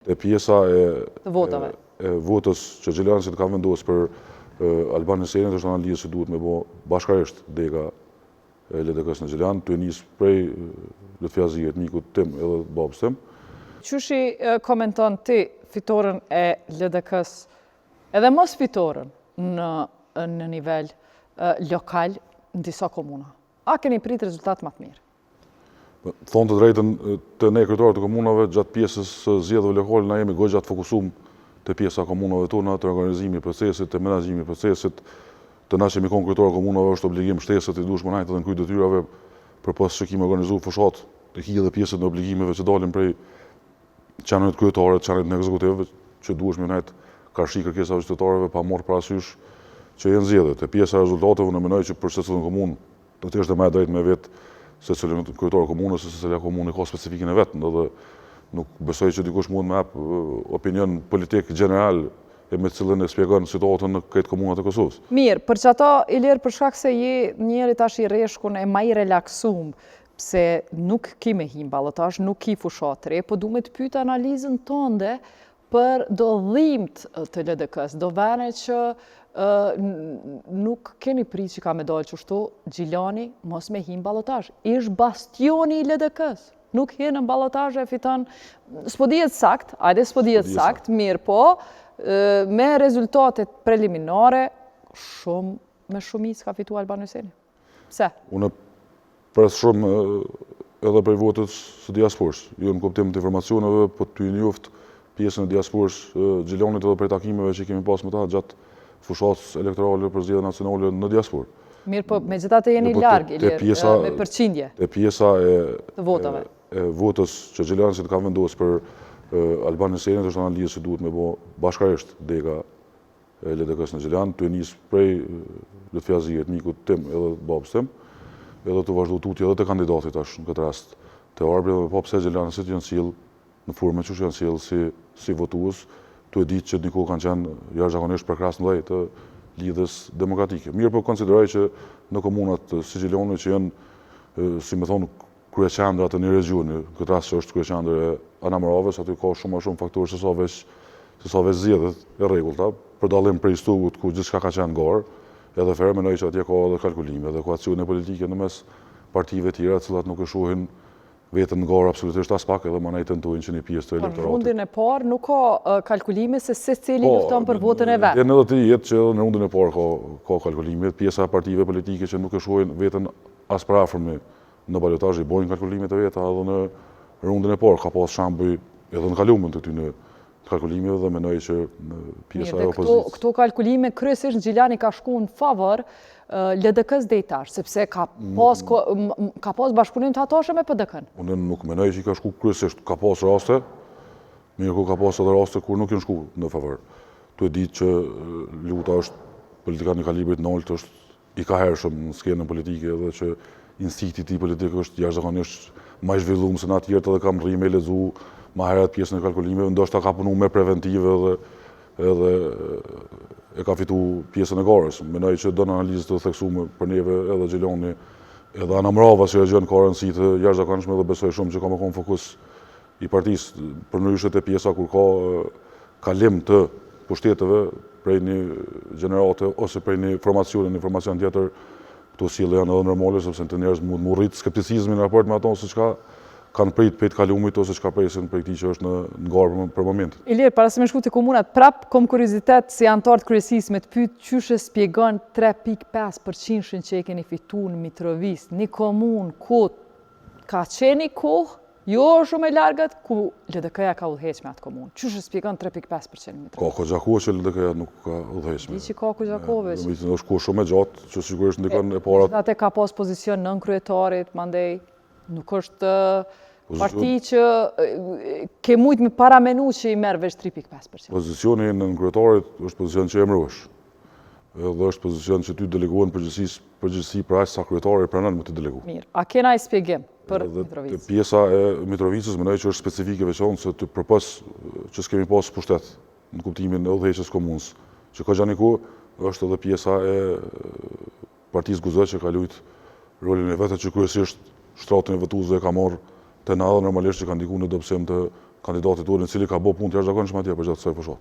Te pjesa të votave. E votës që Gjeljanësit ka vendosur për Albanian Senate është analizë që duhet me bo bashkarisht dega e LDK-s në Gjeljan, të njësë prej Lutfjazijet, mikut tim edhe babës tim. Qyshi komenton ti fitoren e LDK-s edhe mos fitoren në nivel lokal në disa komuna? A keni prit rezultat më të mirë? Thonë të drejtën të ne kryetarët të komunave, gjatë pjesës zgjedhjeve lokale, na jemi gjatë fokusum të pjesa komunave tona, të organizimi i procesit, të menaxhimi i procesit, të na që mi konë kryetarë komunave është obligim shteset i dushmë najtë edhe në kryt detyrave për pas që kemi organizu fushat të hi dhe pjesët në obligimeve që dalin prej qanërit kryetare, qanërit në ekzekutiveve, që dushmë najtë karshi kërkesave qytetarëve pa marrë parasysh që jenë zgjedhje. Te pjesa e rezultateve unë mendoj që për secilën komunë do të ishte më e drejtë me vetë secilën kryetar komunës, se secila komunë ka specifikën e vet, edhe nuk besoj që dikush mund me hap opinion politik general e me cilën e shpjegon situatën në këtë komunat e Kosovës. Mirë, për që ato, Ilir, për shkak se je njeri tash i rreshkun e ma i relaksum, pse nuk ki me him ballotash, nuk ki fushatëre, po du me të pyet analizën tënde për do dhimt të LDK-s, do vene që nuk keni prit që ka me dalë qështu, Gjilani mos me him ballotash. Ish bastioni i LDK-s. Nuk hinë në ballotash e fiton, s'po dihet sakt, ajde s'po dihet sakt, mirë po, me rezultatet preliminare, me shumicë ka fitu Albanian Senate. Pse? Unë pres shumë edhe prej votës së diasporës. Jo në kuptim të informacioneve, po ty njoft pjesën e diasporës Gjilanit edhe prej takimeve që kemi pas me ta gjatë fushatës elektorale për zgjedhjet nacionale në diasporë. Mirë po, me gjithatë jeni larg, me përqindje te pjesa të votave. E votës që Gjeljanësit ka vendosur për Albanian Senate është analizë që duhet me bo bashkarisht dega e LDK-s në Gjeljan, të njësë prej Lutfjazijet, mikut tim edhe babës tim, edhe të vazhdu tutje edhe të kandidatit tash në këtë rast të Arbri, dhe po pse Gjeljanësit janë sjell në formë që janë sjell si votues, të e ditë që niko kanë qenë jashtëzakonisht përkrahas ndaj të lidhjes demokratike. Mirë po konsideroj që në komunat si Gjilani që janë, si më thonë, kryeqendrat e një regioni, këtë rast që është kryeqendër e Anamëravës, aty ka shumë faktorë se sa veç zgjedhjet e rregullta, për dallim prej stugut ku gjithçka ka qenë garë, edhe ferë mendoj që atje ka edhe kalkulime, edhe ekuacione politike në mes partive tjera, të cilat nuk e shohin vetën garë absolutisht as pak, edhe manaj tentojnë që një pjesë të elektoratit. Në rundin e parë nuk ka kalkulime se secili lufton për votën e vet. Edhe të jetë që edhe në rundin e parë ka kalkulime, pjesa e partive politike që nuk e shohin vetën as për afërm në balotazh i bojnë kalkulimet e veta, edhe në rundin e parë ka pas shembuj edhe në kalumin të këtyre kalkulimeve dhe mendoj që në pjesa e opozitës. Këto kalkulime kryesisht në Gjilani ka shkuar në favor LDK-s deri tash, sepse ka pas bashkëpunim të hatashëm me PDK-n. Unë nuk mendoj që ka shkuar kryesisht, ka pas raste, mirë ku ka pas edhe raste kur nuk janë shkuar në favor. Tu e ditë që luta është politika në kalibrit nalt, është i kahershëm në skenën politike dhe që instikti i tij politik është jashtëzakonisht më i zhvilluar se në të tjerët, edhe kam rri me lexu më herët pjesën e kalkulimeve, ndoshta ka punuar me preventive edhe e ka fitu pjesën e garës. Mendoj që do në analizë të theksuar për neve edhe Gjilani, edhe Anamërava që gjën ka rëndësi të jashtëzakonshme dhe besoj shumë që ka më kon fokus i partisë për ndryshe te pjesa kur ka kalim të pushteteve prej një gjenerate ose prej një formacion tjetër. Këto sjellje janë edhe normale, sepse të njerëz mund të rrit skepticizmin në raport me ato se çka kanë prit për të kalumit ose çka presin për këtij që është në garë për momentin. Ilir, para se me shku te komunat, prap kom kuriozitet si antar të kryesisë me të pyet çysh e shpjegon 3.5% që e keni fituar në Mitrovic, një komunë ku ka qenë kohë jo shumë e largët, ku LDK-ja ka udhëheq me atë komunë. Çysh e shpjegon 3.5% në Mitrovic? Ka kohë që LDK-ja nuk ka udhëheq me. Diçi ka kohë që. Është kohë shumë e gjatë, që sigurisht ndikon e para. Atë ka pas pozicion nën kryetarit, mandej nuk është parti që ke mujt me paramenu që i merr veç 3.5%. Pozicioni nën kryetarit është pozicion që emërohesh. Edhe është pozicion që ty delegohen përgjegjësi për aq sa kryetari pranon me të deleguar. Mirë. A kena i shpjegim për Mitrovicën? Pjesa e Mitrovicës mendoj që është specifike veçantë se të përpos që s'kemi pas pushtet në kuptimin e udhëheqjes komunës. Që ka gjaniku është edhe pjesa e partisë Guzë që ka luajt rolin e vetë që kryesisht shtratin e votuesve ka marrë të na dhe normalisht që ka ndikuar në dobësim të kandidatit urin cili ka bo punë të jashtëzakonshme atje për gjatë kësaj fushate.